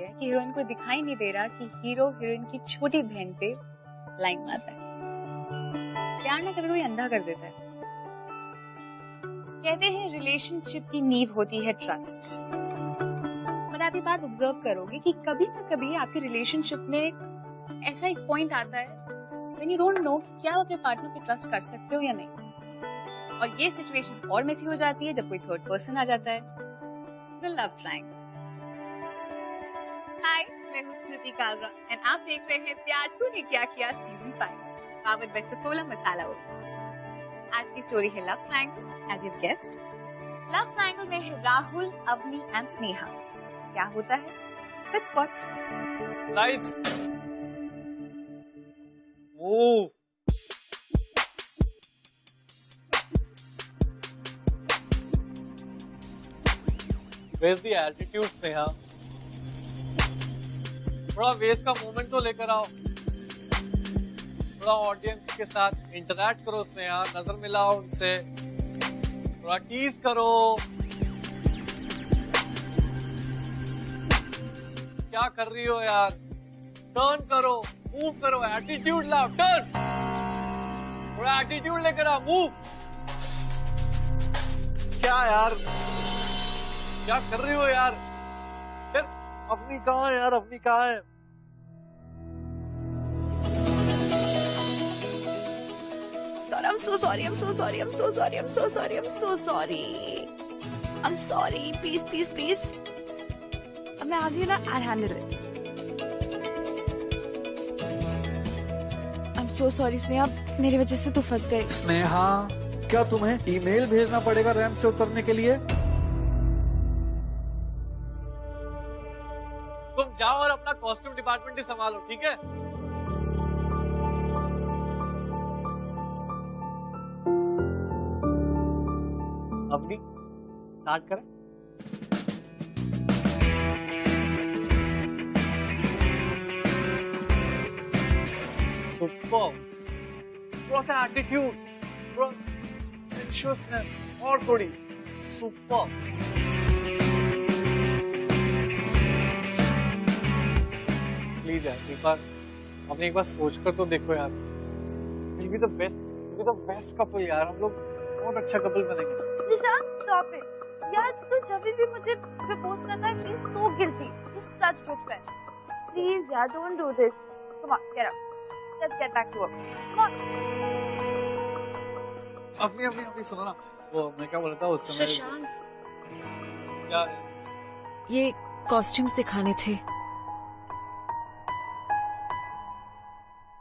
है कि हीरोइन को दिखाई नहीं दे रहा कि हीरो हीरोइन की छोटी बहन पे लाइन मारता है। प्यार ना कभी कोई अंधा कर देता है। कहते हैं रिलेशनशिप की नींव होती है ट्रस्ट। पर आप ये बात ऑब्जर्व करोगे कि कभी ना कभी आपके रिलेशनशिप में ऐसा एक पॉइंट आता है व्हेन यू डोंट नो कि क्या आप अपने पार्टनर पे ट्रस्ट कर सकते हो या नहीं। और ये सिचुएशन और मेसी हो जाती है जब कोई थर्ड पर्सन आ जाता है, द लव ट्रायंगल। हाय, मैं हूँ स्मृति कालरा एंड आप देख रहे हैं प्यार Tune Kya Kiya season 5 powered by Saffola masala oil. आज की स्टोरी है love triangle. As you guessed, love triangle में है राहुल, अवनी एंड स्नेहा। क्या होता है? Let's watch. Lights move. Where's the attitude, Sneha? थोड़ा वेस्ट का मोमेंट तो लेकर आओ। थोड़ा ऑडियंस के साथ इंटरैक्ट करो स्नेहा, नजर मिलाओ उनसे, थोड़ा टीज करो। क्या कर रही हो यार? टर्न करो, मूव करो, एटीट्यूड लाओ, टर्न। थोड़ा एटीट्यूड लेकर आओ, मूव। क्या यार, क्या कर रही हो यार? फिर अपनी कहाँ है यार? अपनी कहाँ है? I'm so sorry, I'm so sorry, I'm so sorry, I'm so sorry, I'm so sorry. I'm sorry, please, please, please. अब मैं आ गई ना, I'll handle it. I'm so sorry Sneha, मेरी वजह से तू फंस गई। स्नेहा, क्या तुम्हें ईमेल भेजना पड़ेगा रैंप से उतरने के लिए? तुम जाओ और अपना कॉस्ट्यूम डिपार्टमेंट ही संभालो, ठीक है? अवनी, स्टार्ट करें? सुपर। थोड़ा सा एटीट्यूड, थोड़ा सेंशुअसनेस और थोड़ी सुपर। प्लीज यार, एक बार सोच कर तो देखो यार। We'll be the best couple यार। हम लोग बहुत अच्छा कपल बनेंगे। Nishant, stop it. यार तू जब भी मुझे प्रपोज करता है, he's so guilty. He's such good friend. Please यार, don't do this. Come on, get up. Let's get back to work. Come on. अपनी सुनो ना, वो मैं क्या बोल रहा था उस समय। शशांक, क्या? ये कॉस्ट्यूम्स दिखाने थे।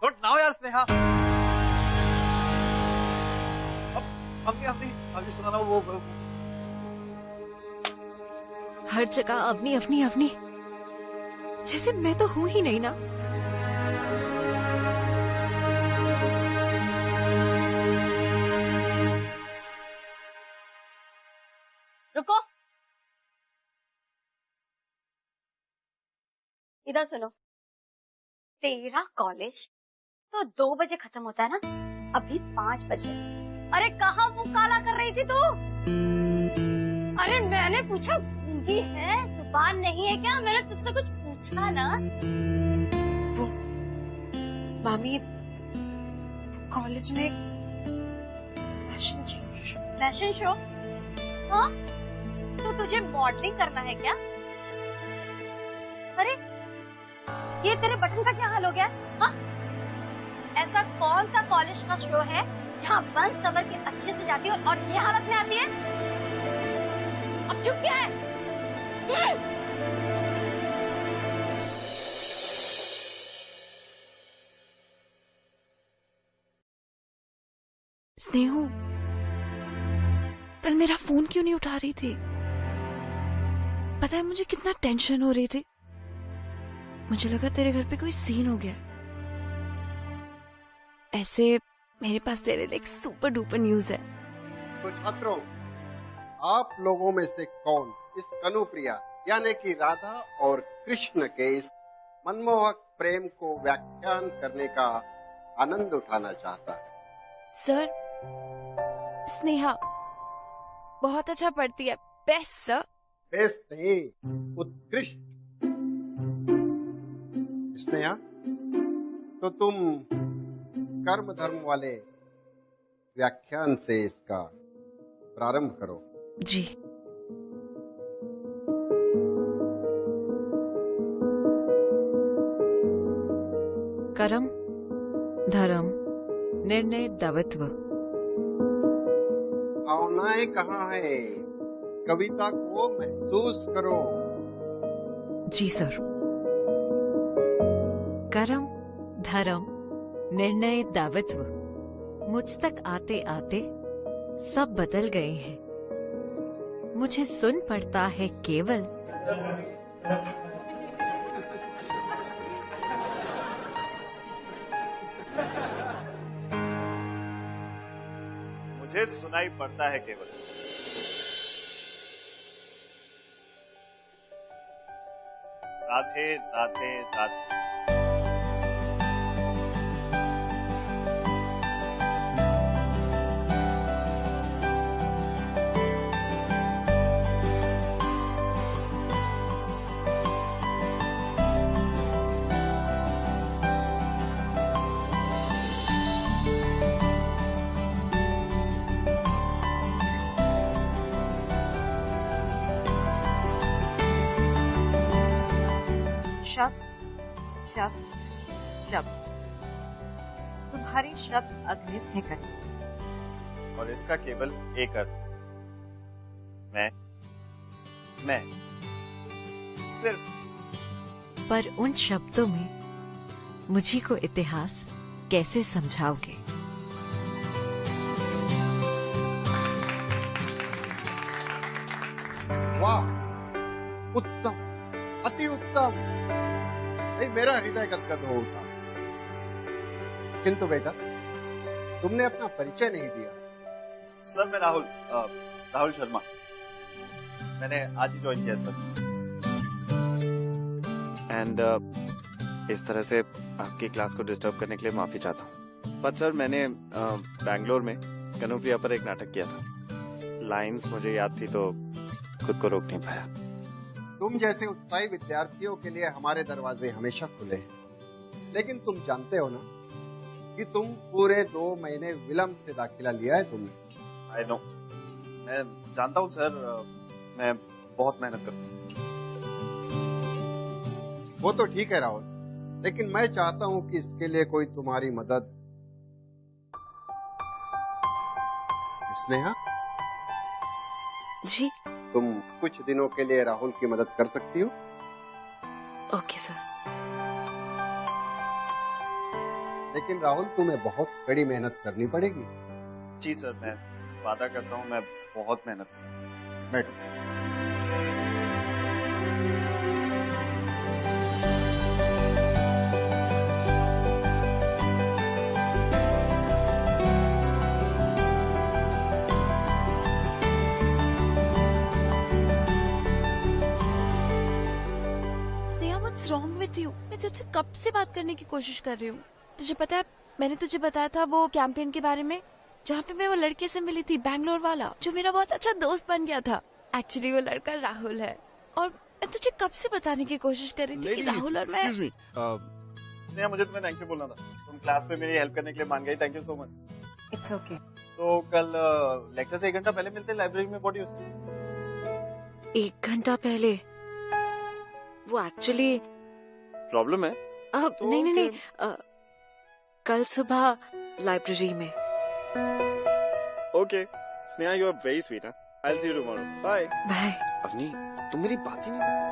Not now यार स्नेहा। अपनी सुना ना वो हर जगह अवनी अवनी अवनी, जैसे मैं तो हूं ही नहीं ना। रुको, इधर सुनो। तेरा कॉलेज तो 2 बजे खत्म होता है ना, अभी 5 बजे। अरे कहाँ मुंह काला कर रही थी तू? अरे मैंने पूछा गूंगी है, जुबान नहीं है क्या? मैंने तुझसे कुछ पूछा ना। वो मामी, कॉलेज में फैशन शो? हाँ, तो तुझे मॉडलिंग करना है क्या? अरे ये तेरे बटन का क्या हाल हो गया? हाँ? ऐसा कौन सा कॉलेज का शो है जहाँ बन सवर के अच्छे से जाती है और ये हालत में आती है? अब चुप क्या है? स्नेहू, कल मेरा फोन क्यों नहीं उठा रही थी? पता है मुझे कितना टेंशन हो रही थी। मुझे लगा तेरे घर पे कोई सीन हो गया। ऐसे मेरे पास तेरे लिए एक सुपर डुपर न्यूज है। तो छात्रों, आप लोगों में से कौन इस कनुप्रिया यानी कि राधा और कृष्ण के इस मनमोहक प्रेम को व्याख्यान करने का आनंद उठाना चाहता है? सर, स्नेहा बहुत अच्छा पढ़ती है। Best sir. बेस्ट नहीं, उत्कृष्ट। स्नेहा, तो तुम कर्म धर्म वाले व्याख्यान से इसका प्रारंभ करो। जी। कर्म धर्म निर्णय दायित्व। भावनाएं कहाँ है? कविता को महसूस करो। जी सर। कर्म धर्म निर्णय दायित्व मुझ तक आते आते सब बदल गए हैं। मुझे सुन पड़ता है केवल मुझे सुनाई पड़ता है केवल राधे राधे राधे। शब्द शब्द शब्द, तुम्हारे शब्द अग्नित है कठिन, और इसका केवल एक अर्थ, मैं सिर्फ। पर उन शब्दों में मुझे को इतिहास कैसे समझाओगे? वाह, उत्तम, अति उत्तम। भाई मेरा हृदय गदगद हो उठा। किंतु बेटा, तुमने अपना परिचय नहीं दिया। सर मैं राहुल शर्मा, मैंने आज ही ज्वाइन किया सर। एंड इस तरह से आपकी क्लास को डिस्टर्ब करने के लिए माफी चाहता हूँ। बट सर मैंने बैंगलोर में कनुप्रिया पर एक नाटक किया था। लाइंस मुझे याद थी तो खुद को रोक नहीं पाया। तुम जैसे उत्साही विद्यार्थियों के लिए हमारे दरवाजे हमेशा खुले हैं। लेकिन तुम जानते हो ना कि तुम पूरे 2 महीने विलंब से दाखिला लिया है तुमने। आई नो, मैं जानता हूँ सर, मैं बहुत मेहनत करता हूँ। वो तो ठीक है राहुल, लेकिन मैं चाहता हूँ कि इसके लिए कोई तुम्हारी मदद। स्नेहा जी। तुम कुछ दिनों के लिए राहुल की मदद कर सकती हो? Okay sir. लेकिन राहुल, तुम्हें बहुत कड़ी मेहनत करनी पड़ेगी। जी सर, मैं वादा करता हूँ, मैं बहुत मेहनत करूँगा। बैठो। What's wrong with you? मैं तुझसे कब से बात करने की कोशिश कर रही हूँ। तुझे पता है, मैंने तुझे बताया था वो कैंपेन के बारे में, जहाँ पे मैं वो लड़के से मिली थी, बैंगलोर वाला, जो मेरा बहुत अच्छा दोस्त बन गया था। एक्चुअली वो लड़का राहुल है, और मैं तुझे कब से बताने की कोशिश कर रही थी कि राहुल और मैं। स्नेहा, मुझे तुम्हें थैंक यू बोलना था। तुम क्लास में मेरी हेल्प करने के लिए मान गई। Thank you so much. It's okay. तो कल लेक्चर से 1 घंटा पहले मिलते हैं लाइब्रेरी में। व्हाट डू यू से? 1 घंटा पहले? वो एक्चुअली प्रॉब्लम है तो नहीं, कल सुबह लाइब्रेरी में। Okay Sneha, you are very sweet. I will see you tomorrow. Bye bye. Avani, तुम मेरी बात ही नहीं।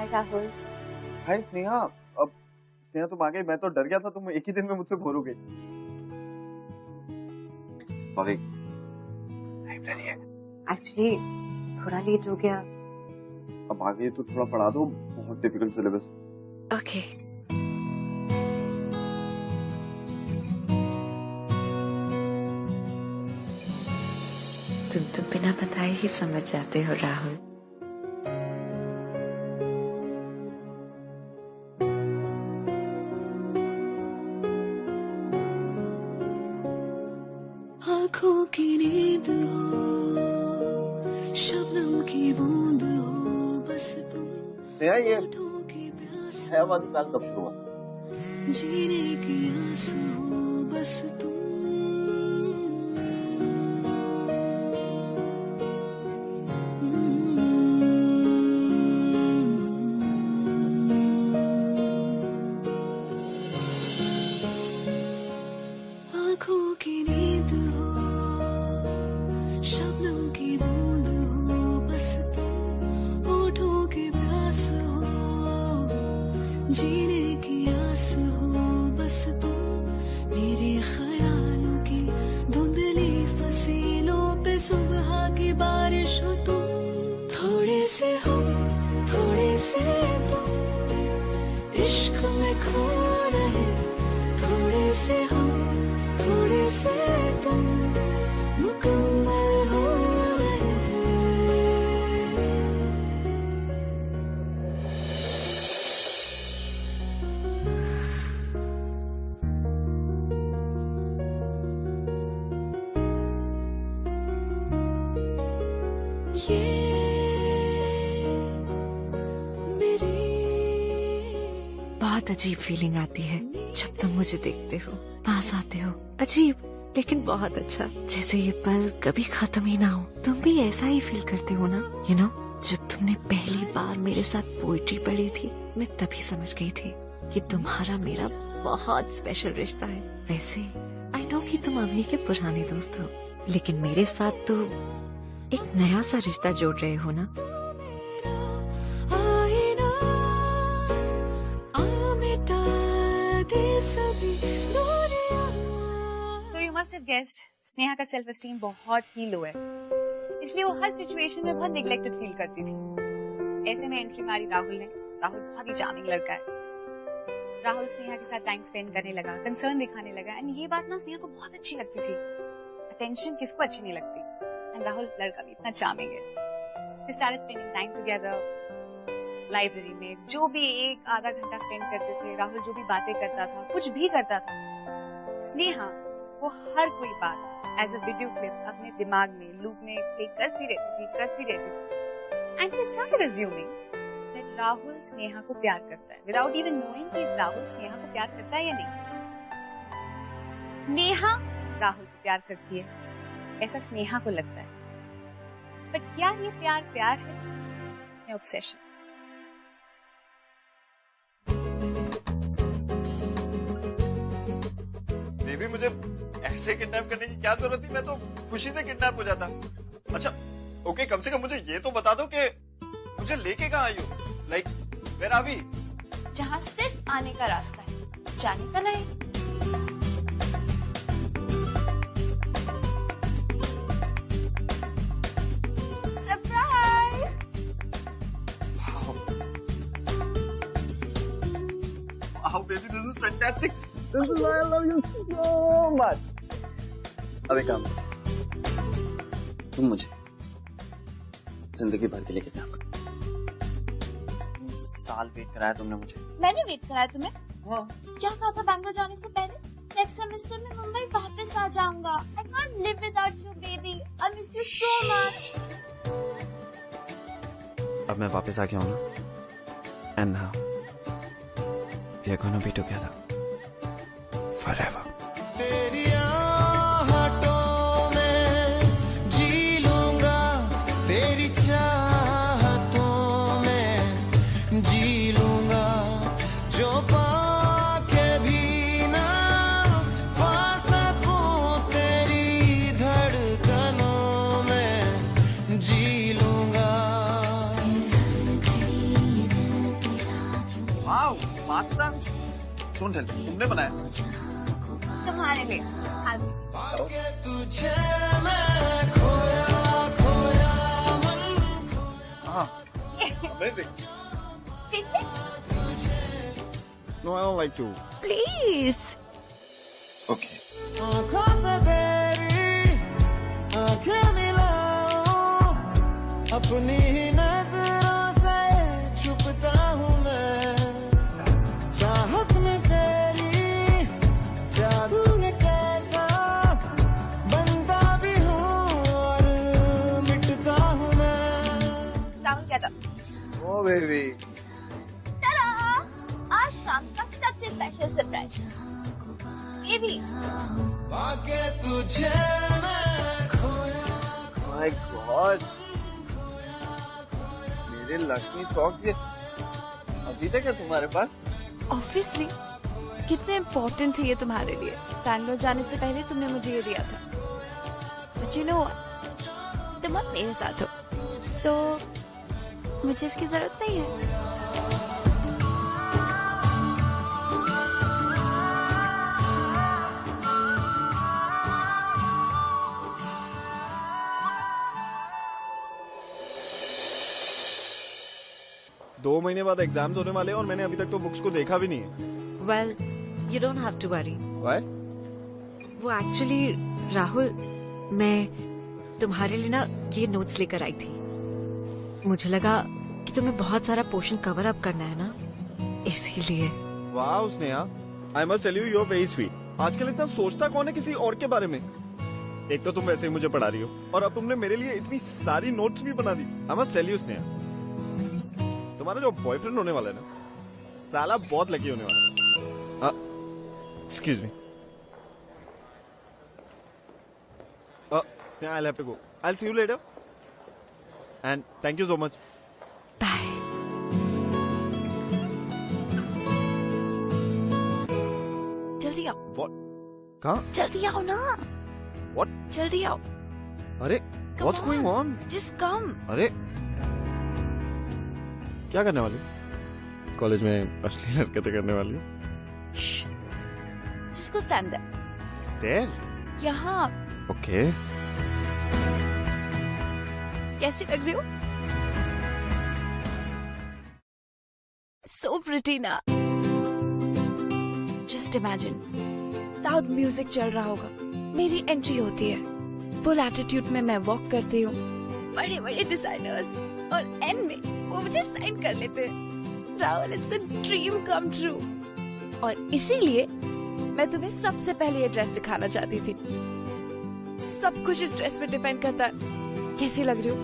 राहुल। हाय स्नेहा। अब स्नेहा तुम आ गई, मैं तो डर गया था तुम एक ही दिन में मुझसे बोर हो गई। सॉरी, लाइब्रेरी है। एक्चुअली थोड़ा लेट हो गया। अब आ गई तो थोड़ा पढ़ा दो, बहुत डिफिकल्ट सिलेबस। ओके। तुम तो बिना बताए ही समझ जाते हो राहुल। आँखों की नींद हो, शबनम की बूंद हो, बस तुम स्नेहा ये होठों की प्यास, है वाली साल कब शुरू हुआ? जीने की आस हो, बस तुम आँखों की नींद हो, शबनम की बूंद हो, बस तुम होठों की प्यास हो, जीने की आस हो, बस तुम मेरे ख्यालों की धुंधली फसीलों पे सुबह की बारिश हो तुम। थोड़े से हम, थोड़े से तुम, इश्क में खो रहे, थोड़े से हम, थोड़े से तुम, मुकम्मल हो रहे। ये मेरी बहुत अजीब फीलिंग आती है जब तुम मुझे देखते हो, पास आते हो। अजीब लेकिन बहुत अच्छा, जैसे ये पल कभी खत्म ही ना हो। तुम भी ऐसा ही फील करते हो ना? यू नो, जब तुमने पहली बार मेरे साथ पोइट्री पढ़ी थी, मैं तभी समझ गई थी कि तुम्हारा मेरा बहुत स्पेशल रिश्ता है। वैसे आई नो कि तुम अवनी के पुराने दोस्त हो, लेकिन मेरे साथ तो एक नया सा रिश्ता जोड़ रहे हो ना। आईना आ मिटा दे सभी दूरियां। So you must have guessed, Sneha का सेल्फ एस्टीम बहुत ही लो है, इसलिए वो हर सिचुएशन में बहुत नेग्लेक्टेड फील करती थी। ऐसे में एंट्री मारी राहुल ने। राहुल बहुत ही चार्मिंग लड़का है। राहुल स्नेहा के साथ टाइम स्पेंड करने लगा, कंसर्न दिखाने लगा, एंड ये बात ना स्नेहा को बहुत अच्छी लगती थी। अटेंशन किसको अच्छी नहीं लगती, एंड राहुल लड़का भी इतना चार्मिंग है। They started spending time together, library में जो भी एक आधा घंटा स्पेंड करते थे। राहुल जो भी बातें करता था, कुछ भी करता था, स्नेहा वो हर कोई बात एज अ वीडियो क्लिप अपने दिमाग में लूप में प्ले करती रहती थी। And she started assuming that Rahul Sneha को प्यार करता है, विदाउट इवन नोइंग कि राहुल स्नेहा को प्यार करता है या नहीं। स्नेहा राहुल को प्यार करती है, ऐसा स्नेहा को लगता है। बट क्या ये प्यार है या ऑब्सेशन? देवी, मुझे ऐसे किडनैप करने की क्या जरूरत थी? मैं तो खुशी से किडनैप हो जाता। अच्छा ओके, कम से कम मुझे ये तो बता दो कि मुझे लेके कहाँ आई हो? Like where are we? जहाँ सिर्फ आने का रास्ता है, जाने का नहीं। Surprise! Wow baby, this is fantastic. This is why I love you so much. अब एक काम, तुम मुझे जिंदगी भर के लिए किडनैप करो। 3 साल वेट कराया तुमने मुझे। मैंने वेट कराया तुम्हें? हाँ। क्या कहा था बैंगलोर जाने से पहले? नेक्स्ट सेमेस्टर में मुंबई वापस आ जाऊंगा। I can't live without you, baby. I miss you so much. अब मैं वापस आ गया हूँ ना, and now we are gonna be together forever. तेरी आहटों में जी लूंगा, तेरी चाहतों में जी लूंगा, जो पाके भी ना पा सकूं तेरी धड़कनों में जी लूंगा। वाओ, पास्ता कौन तुमने बनाया? तुम्हारे लिए। तुझे मैं खोया खोया मन हाँ, amazing. No, I don't like to. Please. Okay. आँखों से तेरी आँखें मिला अपनी ही नजरों से छुपता हूँ मैं, चाहत में तेरी जादू है कैसा, बनता भी हूँ और मिटता हूँ मैं। राहुल क्या था? ओ बेबी, आज शाम का सबसे स्पेशल सरप्राइज ये भी। आगे तुझे मैं खोया। माय गॉड, मेरे लक्ष्मी सॉक्स ये अभी तक है तुम्हारे पास? ऑब्वियसली, कितने इम्पोर्टेंट थे ये तुम्हारे लिए। बैंगलोर जाने से पहले तुमने मुझे ये दिया था। बट यू नो, तुम अब मेरे साथ हो तो मुझे इसकी जरूरत नहीं है। दो महीने बाद एग्जाम्स होने वाले हैं और मैंने अभी तक तो बुक्स को देखा भी नहीं है। Well, you don't have to worry. Why? वो एक्चुअली राहुल, मैं तुम्हारे लिए ना ये नोट्स लेकर आई थी। मुझे लगा कि तुम्हें बहुत सारा पोर्शन कवर अप करना है ना, इसीलिए। वाह Sneha, I must tell you, you are very sweet. आजकल इतना सोचता कौन है किसी और के बारे में? एक तो तुम वैसे ही मुझे पढ़ा रही हो और अब तुमने मेरे लिए इतनी सारी नोट्स भी बना दी। I must tell you Sneha, तुम्हारा जो बॉयफ्रेंड होने वाला है ना, साला बहुत लकी होने वाला है। Excuse me, Sneha, I'll have to go. I'll see you later. And thank you so much. Bye. जल्दी आओ। What? कहाँ? जल्दी आओ ना। What? जल्दी आओ। अरे, what's going on? Just come. अरे, क्या करने वाली? कॉलेज में असली हरकतें करने वाली? जिसको stand there. There? यहाँ। Okay. कैसी लग रही हो? So pretty ना? Just imagine, loud music चल रहा होगा, मेरी एंट्री होती है, फुल एटीट्यूड में मैं वॉक करती हूँ, बड़े बड़े डिजाइनर्स और एंड में वो मुझे साइन कर लेते हैं। Rahul, it's a dream come true. और इसीलिए मैं तुम्हें सबसे पहले ये ड्रेस दिखाना चाहती थी। सब कुछ इस ड्रेस पे डिपेंड करता है। कैसी लग रही हो?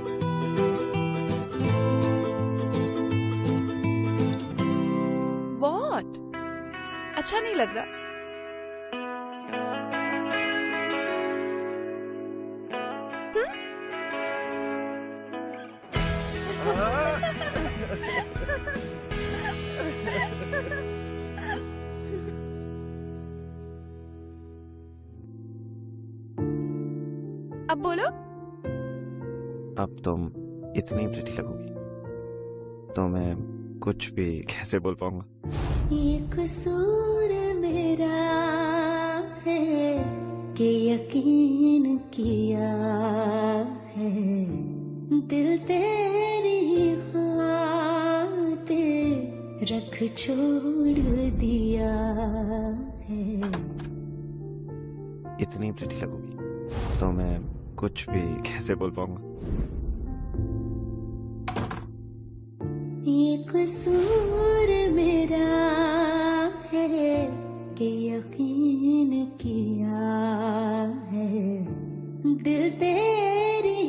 What? अच्छा नहीं लग रहा? अब बोलो। अब तुम इतनी प्रिटी लगोगी तो मैं कुछ भी कैसे बोल पाऊंगा। ये कसूर मेरा है कि यकीन किया है, दिल तेरी खातिर रख छोड़ दिया है। इतनी प्रिटी लगोगी तो मैं कुछ भी कैसे बोल पाऊंगा। ये कसूर मेरा है कि यकीन किया है, दिल तेरी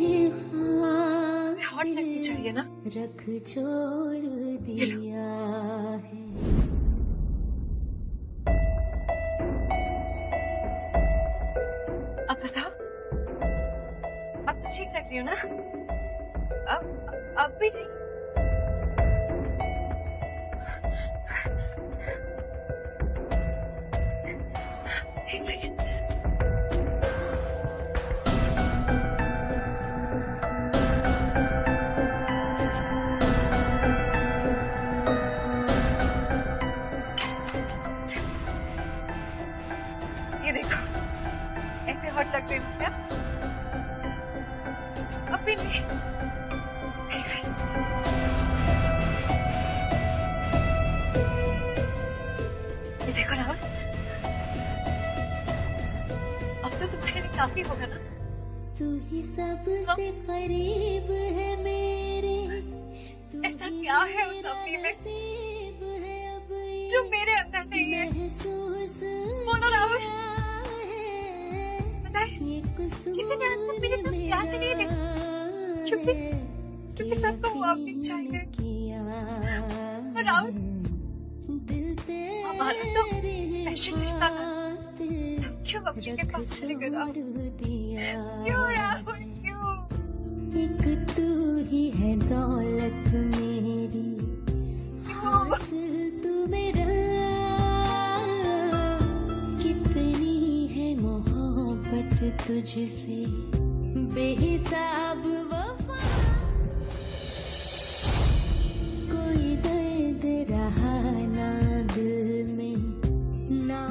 हॉट लगनी चाहिए ना, रख छोड़ दिया है। अब बताओ, अब तो ठीक लग रही हो ना? अब भी नहीं? एक सेकेंड। ये देखो, ऐसे हॉट लग रही हूँ क्या? अब भी नहीं? एक सेकेंड। ये देखो राहुल, अब तो तुम्हारे लिए काफी होगा ना? तू ही सबसे करीब है मेरे, ऐसा क्या है उस अवनी में जो मेरे अंदर नहीं है? बोलो राहुल, बताए किसी ने आज तक मेरे इतना प्यार से नहीं देखा, क्योंकि सबको वो अपनी चाहिए। और राहुल, हमारा तो स्पेशल रिश्ता था, तुम क्यों अपने के पास चले गए राहुल? क्यों राहुल, क्यों? एक तू ही है दौलत मेरी, हासिल तू मेरा, कितनी है मोहब्बत तुझसे बेहिसाब वफा, कोई दर्द रहा ना दिल में ना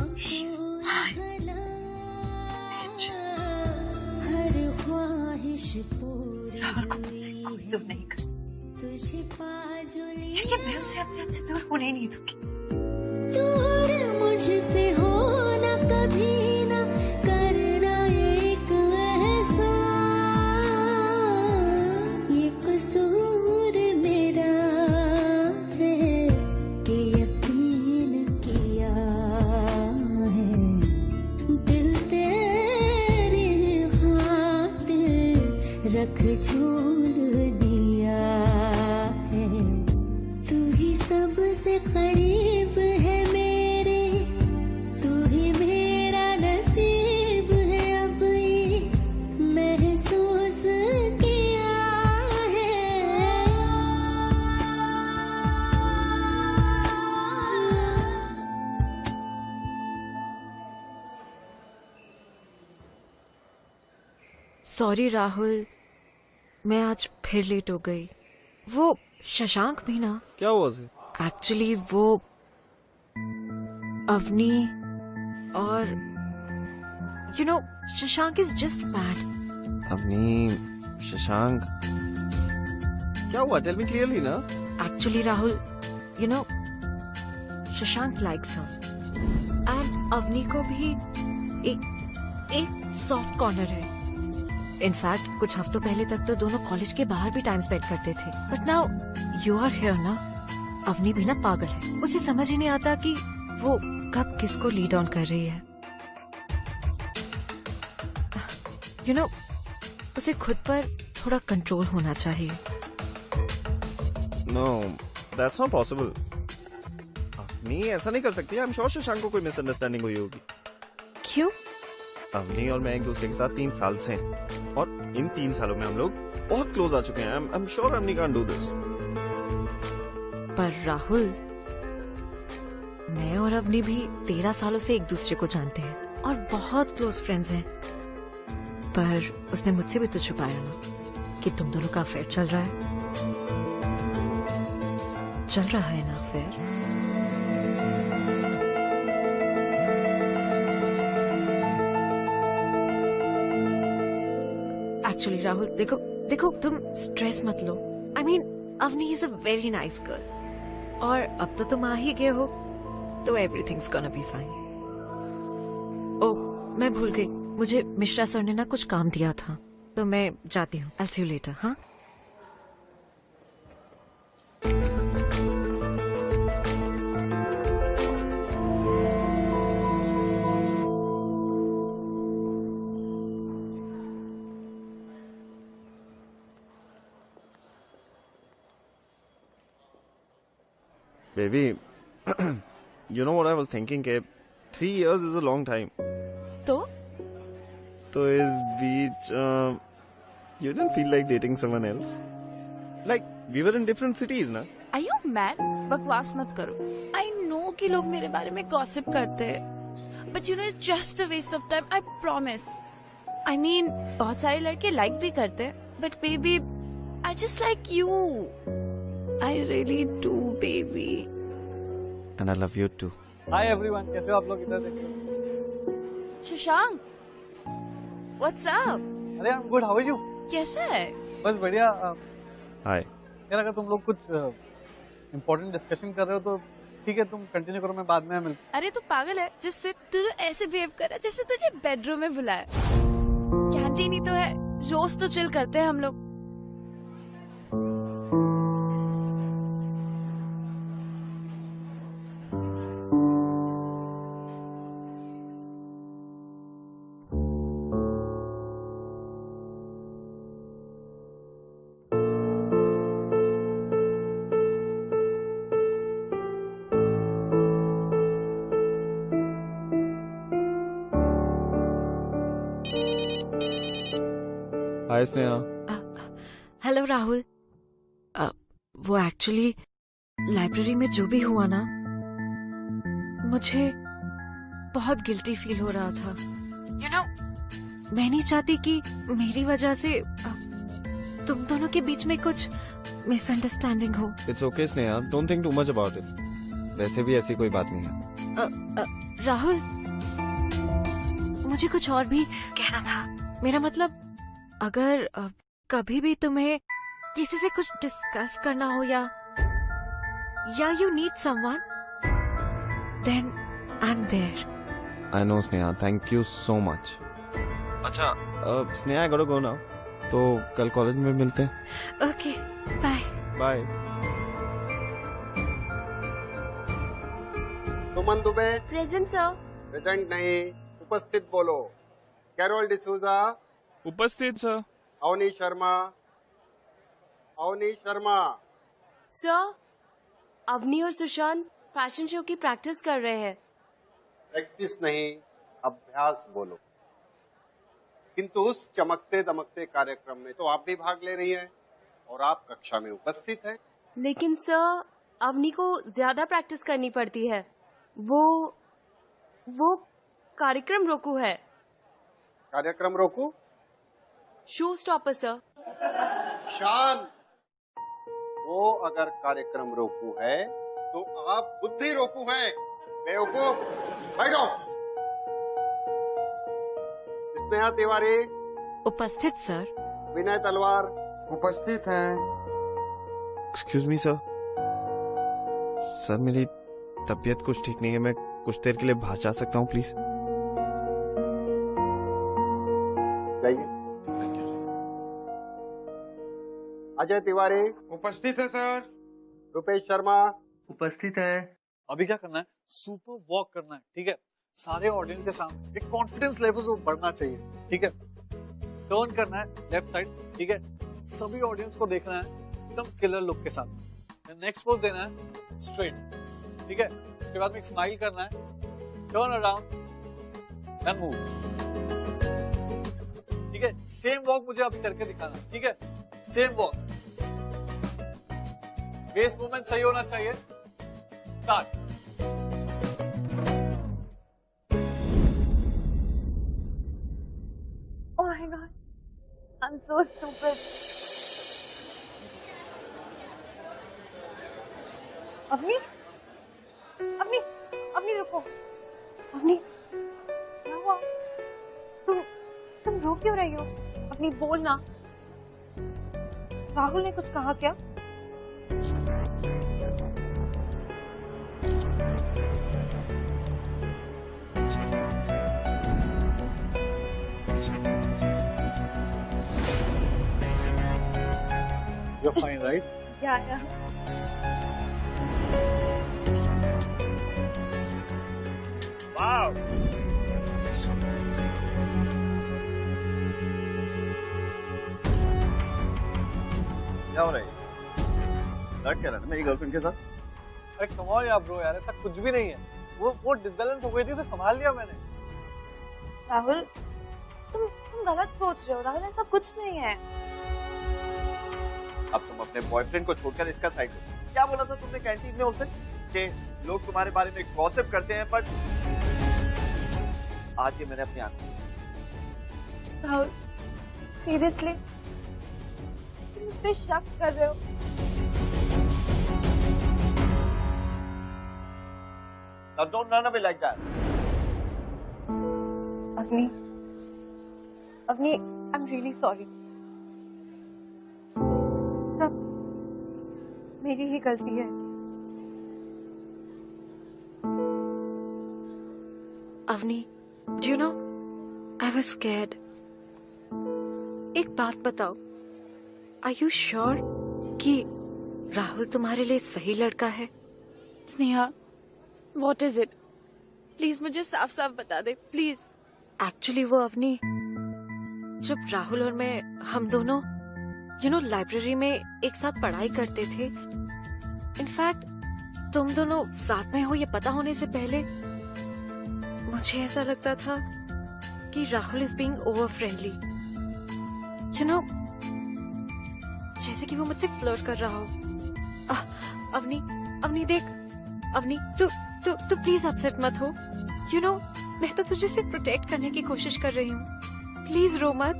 हर ख्वाहिश पूरी कोई तुम नहीं कर सकती, क्योंकि मैं उसे अपने आप से दूर होने ही नहीं दूंगी। दूर मुझसे होना कभी ना करना एक ऐसा, ये कसूर मेरा है कि यकीन किया है, दिल तेरी खातिर रख छोड़ दिया है, तू ही सबसे करीब है मेरे, तू ही मेरा नसीब है, अब ये महसूस किया है। सॉरी राहुल, मैं आज फिर लेट हो गई। वो शशांक भी ना, क्या हुआ उसे? एक्चुअली वो अवनी और you know Shashank is just bad. Avani, Shashank, क्या हुआ? टेल मी क्लियरली ना। Actually Rahul, you know Shashank likes her and Avani को भी एक सॉफ्ट कॉर्नर है। इनफैक्ट कुछ हफ्तों पहले तक तो दोनों कॉलेज के बाहर भी टाइम स्पेंड करते थे, but now you are here ना। अवनी भी ना पागल है, उसे समझ ही नहीं आता कि वो कब किसको लीड ऑन कर रही है। यू नो उसे खुद पर थोड़ा कंट्रोल होना चाहिए। No, that's not possible. Avani ऐसा नहीं कर सकती। आई एम श्योर शशांक को कोई मिसअंडरस्टैंडिंग हुई होगी। क्यों? अवनी और मैं एक दूसरे के साथ 3 साल से हैं और इन 3 सालों में हम लोग बहुत क्लोज आ चुके हैं। I am sure Avani can do this. पर राहुल, मैं और अवनी भी 13 सालों से एक दूसरे को जानते हैं और बहुत क्लोज फ्रेंड्स हैं। पर उसने मुझसे भी तो छुपाया ना कि तुम दोनों का अफेयर चल रहा है। चल रहा है ना अफेयर? एक्चुअली राहुल, देखो तुम स्ट्रेस मत लो। I mean Avni is a very nice girl और अब तो तुम आ ही गए हो तो everything's gonna be fine. Oh, मैं भूल गई, मुझे मिश्रा सर ने ना कुछ काम दिया था तो मैं जाती हूँ। आई विल सी यू लेटर। हाँ, baby, you know what I was thinking कि 3 years is a long time. तो इस बीच you didn't feel like dating someone else? Like we were in different cities ना? Are you mad? बकवास मत करो। I know कि लोग मेरे बारे में गॉसिप करते हैं, but you know it's just a waste of time. I promise. I mean बहुत सारे लड़के लाइक भी करते हैं, but baby, I just like you. I really do, baby. And I love you too. Hi everyone, कैसे हो आप लोग? इधर देखो। Shashank, what's up? अरे I'm good, how are you? कैसा है? बस बढ़िया। Hi. यार अगर तुम लोग कुछ इम्पोर्टेंट डिस्कशन कर रहे हो तो ठीक है, तुम कंटिन्यू करो, मैं बाद में मिल। अरे तू पागल है? जिससे तू तो ऐसे बिहेव कर रहा है जैसे तुझे बेडरूम में बुलाया। कैंटीन ही तो है, रोज तो चिल करते हैं हम लोग। हाय स्नेहा। हेलो राहुल। वो एक्चुअली लाइब्रेरी में जो भी हुआ ना, मुझे बहुत गिल्टी फील हो रहा था। यू नो, मैं नहीं चाहती कि मेरी वजह से तुम दोनों के बीच में कुछ मिसअंडरस्टैंडिंग हो। It's okay Sneha, don't think too much about it. वैसे भी ऐसी कोई बात नहीं है। राहुल, मुझे कुछ और भी कहना था। मेरा मतलब, अगर कभी भी तुम्हें किसी से कुछ डिस्कस करना हो या you need someone, then I am there. I know Sneha, thank you so much. अच्छा Sneha, I got to go now, तो कल कॉलेज में मिलते हैं। Okay, bye. Bye. Suman Dubey. Present sir. Present नहीं, उपस्थित बोलो। कैरोल डिसूजा। उपस्थित सर। अवनी शर्मा। अवनी शर्मा। सर, अवनी और सुशांत फैशन शो की प्रैक्टिस कर रहे हैं। प्रैक्टिस नहीं, अभ्यास बोलो। किंतु उस चमकते दमकते कार्यक्रम में तो आप भी भाग ले रही हैं और आप कक्षा में उपस्थित हैं। लेकिन सर, अवनी को ज्यादा प्रैक्टिस करनी पड़ती है। वो कार्यक्रम रोकू है। कार्यक्रम रोकू? Show stopper sir. शान, वो अगर कार्यक्रम रोकू है तो आप बुद्धि रोकू हैं। बेवकूफ, बैठो। स्नेहा तिवारी। उपस्थित सर। विनय तलवार। उपस्थित हैं। Excuse me sir. सर, मेरी तबीयत कुछ ठीक नहीं है, मैं कुछ देर के लिए बाहर जा सकता हूँ प्लीज? जाइए। अजय तिवारी। उपस्थित है सर। रुपेश शर्मा। उपस्थित है। अभी क्या करना है? सुपर वॉक करना है, ठीक है? सारे ऑडियंस के सामने एक कॉन्फिडेंस लेवल वो बढ़ना चाहिए, ठीक है? टर्न करना है लेफ्ट साइड, ठीक है? सभी ऑडियंस को देखना है एकदम किलर लुक के साथ। नेक्स्ट पोज देना है स्ट्रेट, ठीक है? उसके बाद में एक स्माइल करना है, टर्न अराउंड एंड मूव, ठीक है? सेम वॉक मुझे अभी करके दिखाना है, ठीक है? सेम वॉक, बेस मूवमेंट सही होना चाहिए। Start. Oh my god, I'm so stupid. Avani, Avani, Avani रुको। अवनी, क्या हुआ? तुम रो क्यों रही हो? अवनी बोल ना। राहुल ने कुछ कहा क्या? You're fine, right? Yeah. Wow. क्या हो रहा है? लड़ क्या रहा है मेरी गर्लफ्रेंड के साथ? अरे कमाल यार ब्रो, यार ऐसा कुछ भी नहीं है। वो डिसबैलेंस हो गई थी, उसे संभाल लिया मैंने। राहुल, तुम गलत सोच रहे हो। राहुल, ऐसा कुछ नहीं है। अब तुम अपने बॉयफ्रेंड को छोड़कर इसका साइड लो। क्या बोला था तुमने कैंटीन में उस दिन कि लोग तुम्हारे बारे में गॉसिप करते हैं, बट आज ये मैंने अपनी आंखों से। राहुल, सीरियसली तुम मुझ पे शक कर रहे हो? Now don't run away like that. Avni, I'm really sorry. सब मेरी ही गलती है। Avni, do you know, I was scared. एक बात बताओ, आर यू श्योर कि राहुल तुम्हारे लिए सही लड़का है? Sneha, what is it? Please मुझे साफ साफ बता दे, प्लीज। एक्चुअली वो अवनी, जब राहुल और मैं हम दोनों लाइब्रेरी में एक साथ पढ़ाई करते थे, इनफैक्ट तुम दोनों साथ में हो ये पता होने से पहले मुझे ऐसा लगता था कि Rahul is being over friendly, जैसे कि वो मुझसे फ्लर्ट कर रहा हो। अवनी देख, अवनी तू प्लीज अपसेट मत हो। मैं तो तुझे सिर्फ प्रोटेक्ट करने की कोशिश कर रही हूँ, प्लीज रो मत।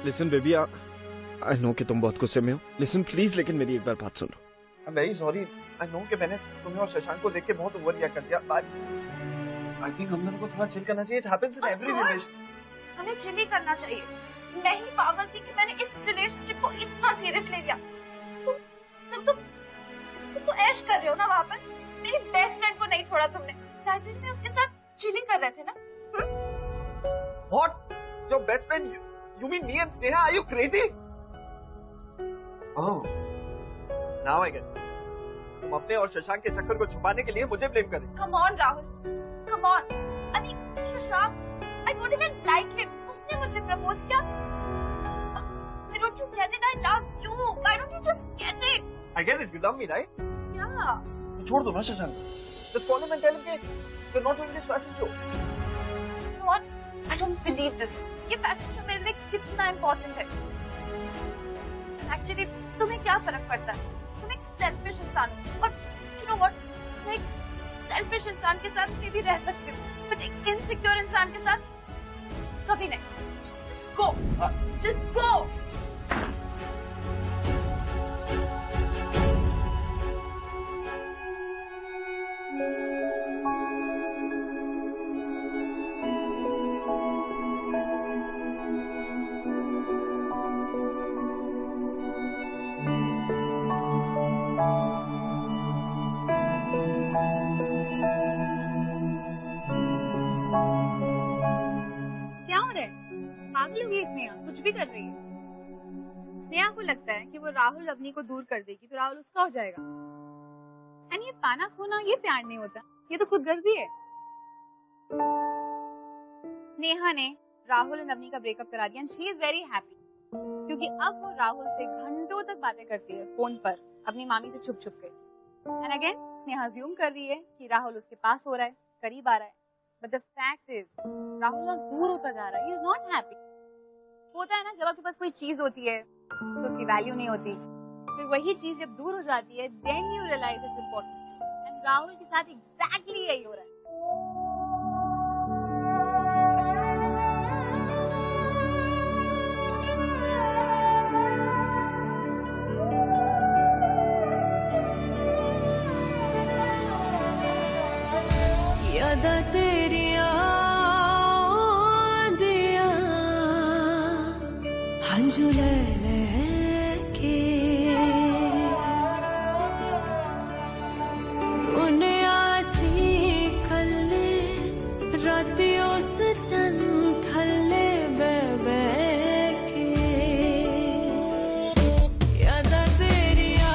लिसन बेबी, आई नो कि तुम बहुत गुस्से में हो। लिसन प्लीज, लेकिन मेरी एक बार बात सुनो। I am very sorry. I know कि मैंने तुम्हें और शशांक को देख के बहुत ओवर रिएक्ट कर दिया। आई थिंक हम दोनों को थोड़ा चिल करना चाहिए। It happens in every relation. हमें चिल ही करना चाहिए। मैं ही पागल थी कि मैंने इस रिलेशनशिप को इतना सीरियस ले लिया। तुम तो ऐश कर रहे हो ना वहाँ पर। मेरी बेस्ट फ्रेंड को नहीं छोड़ा तुमने। लाइब्रेरी में उसके साथ चिलिंग कर रहे थे ना। What? Your best friend? You mean me and Sneha? Are you crazy? Oh, now I get it. तुम अपने और शशांक के चक्कर को छुपाने के लिए मुझे ब्लेम कर रही हो। Come on, Rahul. Come on. I mean, Shashank, I don't even like him. उसने मुझे प्रपोज किया। Why don't you get it? I love you. Why don't you just get it? I get it. You love me, right? Yeah. तो छोड़ दो ना Shashank. Just call him and tell him कि you're not doing this fashion show. You know what? I don't believe this. ये fashion show मेरे लिए कितना important है। एक्चुअली तुम्हें क्या फर्क पड़ता है? तुम एक सेल्फिश इंसान हो। और you know what? मैं एक सेल्फिश इंसान के साथ मैं भी रह सकती हूँ, बट एक इनसिक्योर इंसान के साथ कभी नहीं। Just go. Just go. कुछ भी कर रही है। स्नेहा को लगता है कि वो राहुल अवनी को दूर कर देगी तो राहुल उसका हो जाएगा। एंड ये पाना खोना ये प्यार नहीं होता, ये तो खुदगर्जी है। नेहा ने राहुल और अवनी का ब्रेकअप करा दिया and she is very happy, क्योंकि अब वो राहुल से घंटों तक बातें करती है फोन पर अपनी मामी से छुप छुप के। एंड अगेन स्नेहा अज्यूम कर रही है कि राहुल उसके पास हो रहा है, करीब आ रहा है, but the fact is Rahul और दूर होता जा रहा है। He is not happy. होता है ना, जब आपके पास कोई चीज होती है तो उसकी वैल्यू नहीं होती, फिर वही चीज जब दूर हो जाती है then you realise its importance. And Rahul के साथ एग्जैक्टली यही हो रहा है। यादा तेरिया दिया हंजू ले के उन्हें आसी कल्ले रातियों से चंद थल्ले बे के यादा तेरिया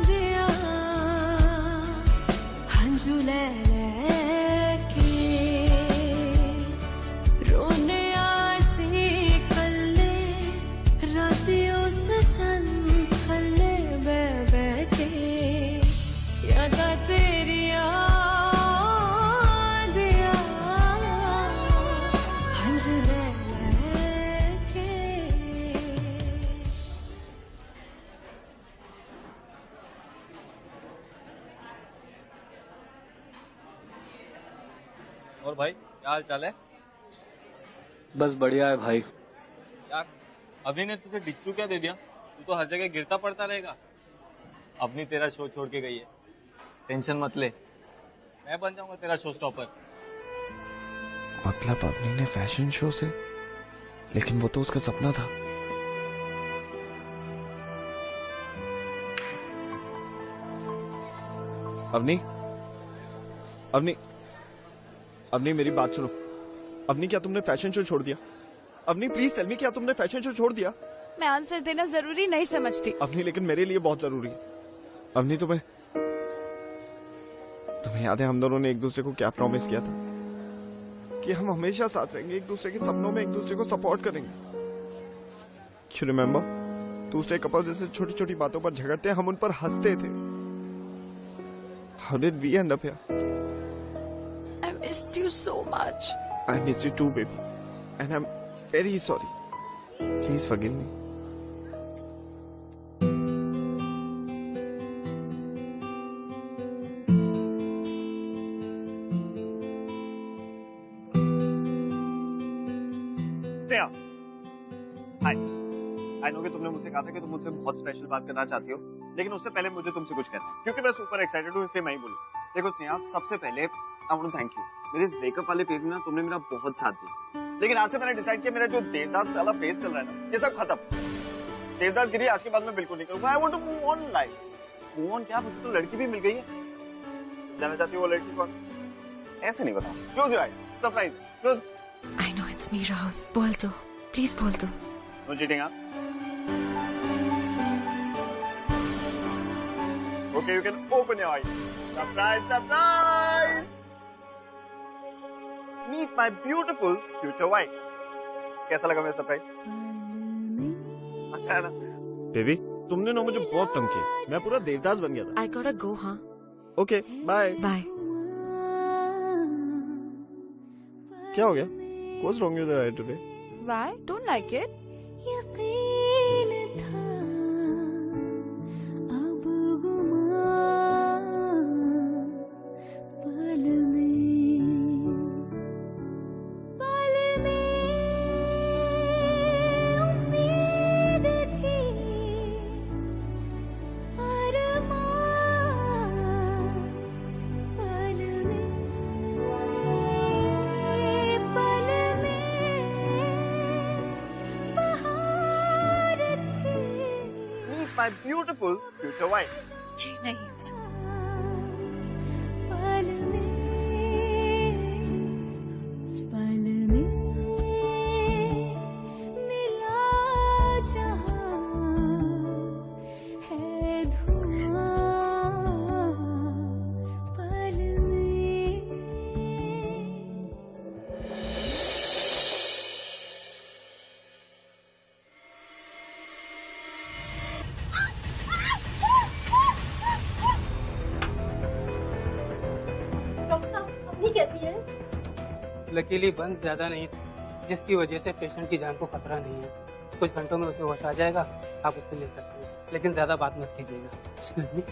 दिया हंजू ले के रोने आसी कल्ले रातियों से चंद थल्ले बे के यादा तेरिया दिया हंजू ले के। और भाई क्या हाल चाल है? बस बढ़िया है भाई। क्या अभी ने तुझे बिच्छू क्या दे दिया? तू तो हर जगह गिरता पड़ता रहेगा। अपनी तेरा शो छोड़ के गई है, टेंशन मत ले, मैं बन जाऊंगा तेरा शो स्टॉपर। मतलब अवनी ने फैशन शो से, लेकिन वो तो उसका सपना था। अवनी, अवनी, अवनी मेरी बात सुनो। अवनी क्या तुमने फैशन शो छोड़ दिया? अवनी प्लीज टेल मी, क्या तुमने फैशन शो छोड़ दिया? मैं आंसर देना जरूरी नहीं समझती। अवनी लेकिन मेरे लिए बहुत जरूरी है। अवनी तुम्हें याद है हम दोनों ने एक दूसरे को क्या प्रॉमिस किया था? कि हम हमेशा साथ रहेंगे, एक दूसरे के सपनों में एक दूसरे को सपोर्ट करेंगे। You remember? दूसरे कपल जैसे छोटी छोटी बातों पर झगड़ते हम उन पर हंसते थे। How did we end up here? I missed you so much. I missed you too, baby. And I'm very sorry. Please forgive me. Sneha, hi. I know कि तुमने मुझसे कहा था कि तुम मुझसे बहुत स्पेशल बात करना चाहती हो, लेकिन उससे पहले मुझे तुमसे कुछ कहना है, क्योंकि मैं सुपर एक्साइटेड हूँ, इसलिए मैं ही बोलूँ। देखो स्नेहा, सबसे पहले I want to thank you. मेरे इस ब्रेकअप वाले फेज में ना तुमने मेरा बहुत साथ दिया, लेकिन आज से मैंने डिसाइड किया मेरा जो देवदास वाला फेज चल रहा है ना, ये सब खत्म। देवदास गिरी आज के बाद मैं बिल्कुल नहीं करूँगा। I want to move on life. Move on क्या, मुझे तो लड़की भी मिल गई है। जानना चाहती हो वो लड़की कौन? ऐसे नहीं बताओ। Close your eyes, surprise. Close. I know it's me, Rahul. बोल दो, प्लीज बोल दो। नो चीटिंग, हाँ? Okay, you can open your eyes. Surprise, surprise! Meet my beautiful future wife. कैसा लगा मेरा सरप्राइज? अच्छा है ना? बेबी, तुमने ना मुझे बहुत तंग किया। मैं पूरा देवदास बन गया था। I gotta go, हाँ। Okay, bye. Bye. क्या हो गया? What's wrong with your eye today? Why? Don't like it? My beautiful future wife. जी नहीं। लकीली बंस ज्यादा नहीं था, जिसकी वजह से पेशेंट की जान को खतरा नहीं है। कुछ घंटों में उसे होश आ जाएगा, आप उससे मिल सकते हैं, लेकिन ज्यादा बात मत कीजिएगा। Excuse me.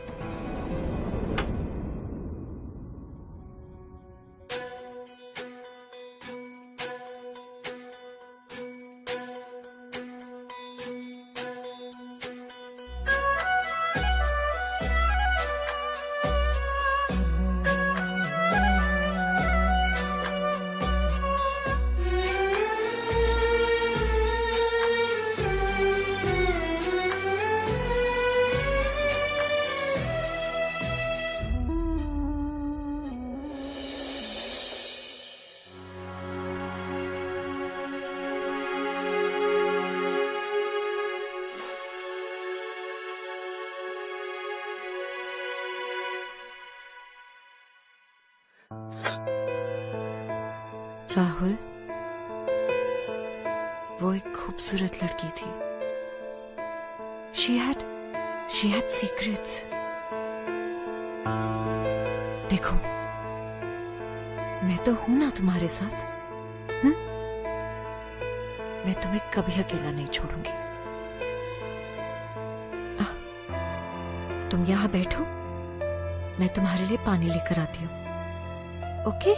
राहुल, वो एक खूबसूरत लड़की थी। She had secrets. देखो, मैं तो हूं ना तुम्हारे साथ। मैं तुम्हें कभी अकेला नहीं छोड़ूंगी। तुम यहाँ बैठो, मैं तुम्हारे लिए पानी लेकर आती हूँ। Okay?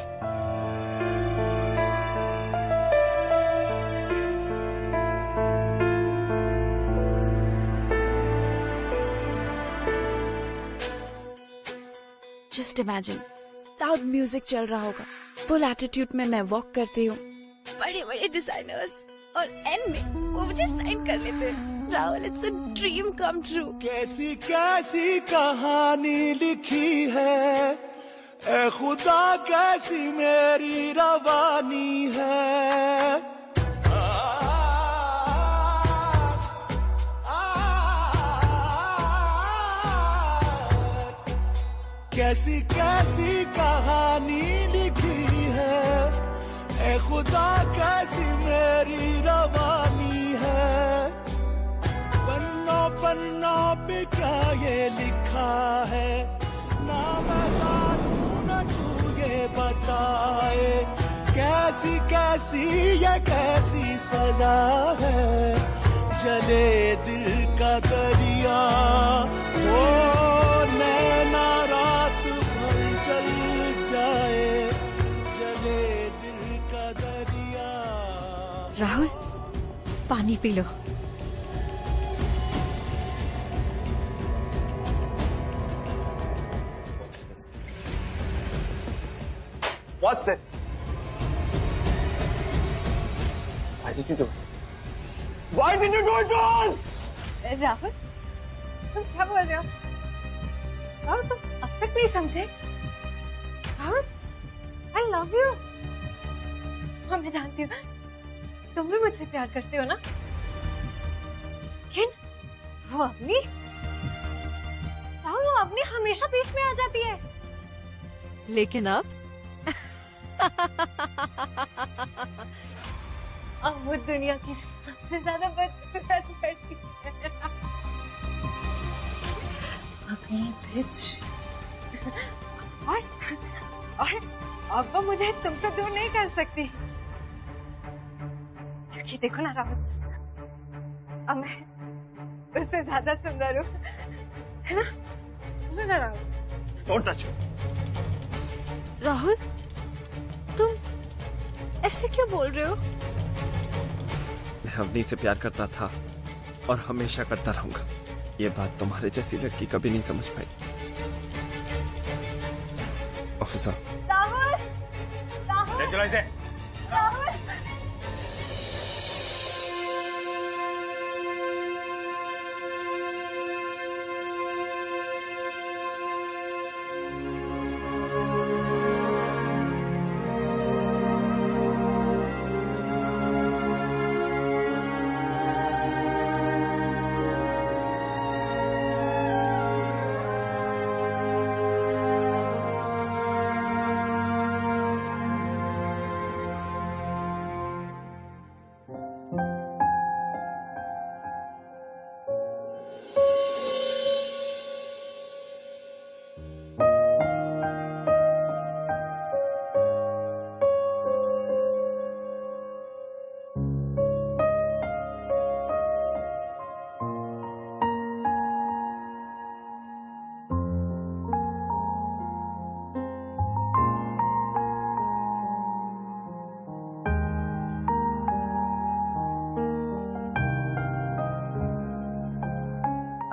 Just imagine, loud music चल रहा होगा, फुल एटीट्यूड में मैं वॉक करती हूँ, बड़े बड़े डिजाइनर्स और एंड में वो मुझे साइन कर लेते हैं। Rahul, it's a dream come true. कैसी कैसी कहानी लिखी है, ए खुदा कैसी मेरी रवानी है। कैसी कैसी कहानी लिखी है, ए खुदा कैसी मेरी रवानी है। पन्नों पन्नों पे क्या ये लिखा है, ना मैं जानूं ना तू ये बताए। कैसी कैसी ये कैसी सजा है, जले दिल का दरिया वो नैना रात भर जल जाए, जले दिल का दरिया। राहुल, पानी P low. What's this? Why did you do it? Why did you do it to us? Rahul, तुम क्या बोल रहे हो? राहुल, तुम अब तक नहीं समझे? Rahul, I love you. हाँ, मैं जानती हूँ, तुम भी मुझसे प्यार करते हो ना? लेकिन वो अवनी, राहुल, वो अवनी हमेशा बीच में आ जाती है। लेकिन अब अब वो दुनिया की सबसे ज्यादा बदसूरत लड़की है। अभी बिच। और अब वो मुझे तुमसे दूर नहीं कर सकती, क्योंकि देखो ना राहुल, अब मैं उससे ज्यादा सुंदर हूँ, है ना? है ना Rahul? Don't touch me. Rahul, तुम ऐसे क्यों बोल रहे हो? मैं अवनी से प्यार करता था और हमेशा करता रहूंगा। ये बात तुम्हारे जैसी लड़की कभी नहीं समझ पाई। ऑफिसर। राहुल, राहुल, चलो इसे। Rahul.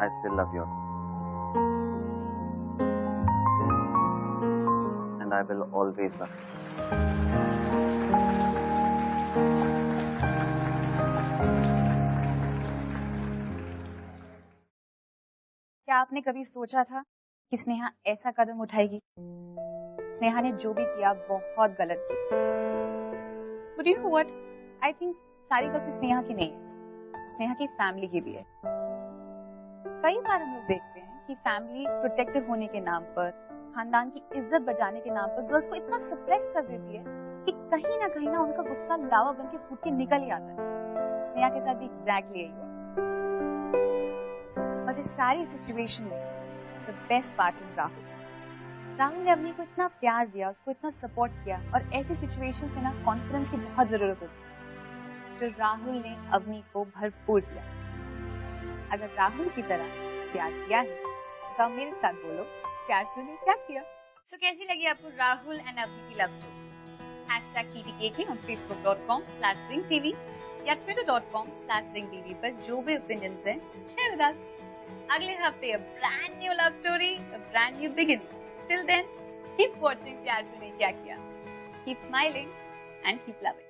I still love you. And I will always love you. क्या आपने कभी सोचा था कि स्नेहा ऐसा कदम उठाएगी? स्नेहा ने जो भी किया बहुत गलत किया। But you know what? I think सारी गलती स्नेहा की नहीं है, स्नेहा की फैमिली की भी है। कई बार हम लोग देखते हैं कि फैमिली प्रोटेक्टिव होने के नाम पर, खानदान की इज्जत बचाने के नाम पर गर्ल्स को इतना सप्रेस कर देती है कि कहीं ना उनका गुस्सा लावा बन के फूट के निकल ही आता है। स्नेहा के साथ भी एग्जैक्टली यही हुआ। और इस सारी सिचुएशन में the best part is Rahul. Rahul ने अवनी को इतना प्यार दिया, उसको इतना सपोर्ट किया, और ऐसी सिचुएशंस में ना कॉन्फिडेंस की बहुत जरूरत होती है, जो राहुल ने अवनी को भरपूर दिया। अगर राहुल की तरह प्यार किया है तो आप मेरे साथ बोलो, प्यार तूने क्या किया? सो कैसी लगी आपको राहुल एंड अवनी की love story? #TTKK on facebook.com/ringtv या twitter.com/ringtv पर जो भी ओपिनियंस है शेयर विद अस। अगले हफ्ते a brand new love story, a brand new beginning. Till then, keep watching प्यार तूने क्या किया. keep smiling and keep loving.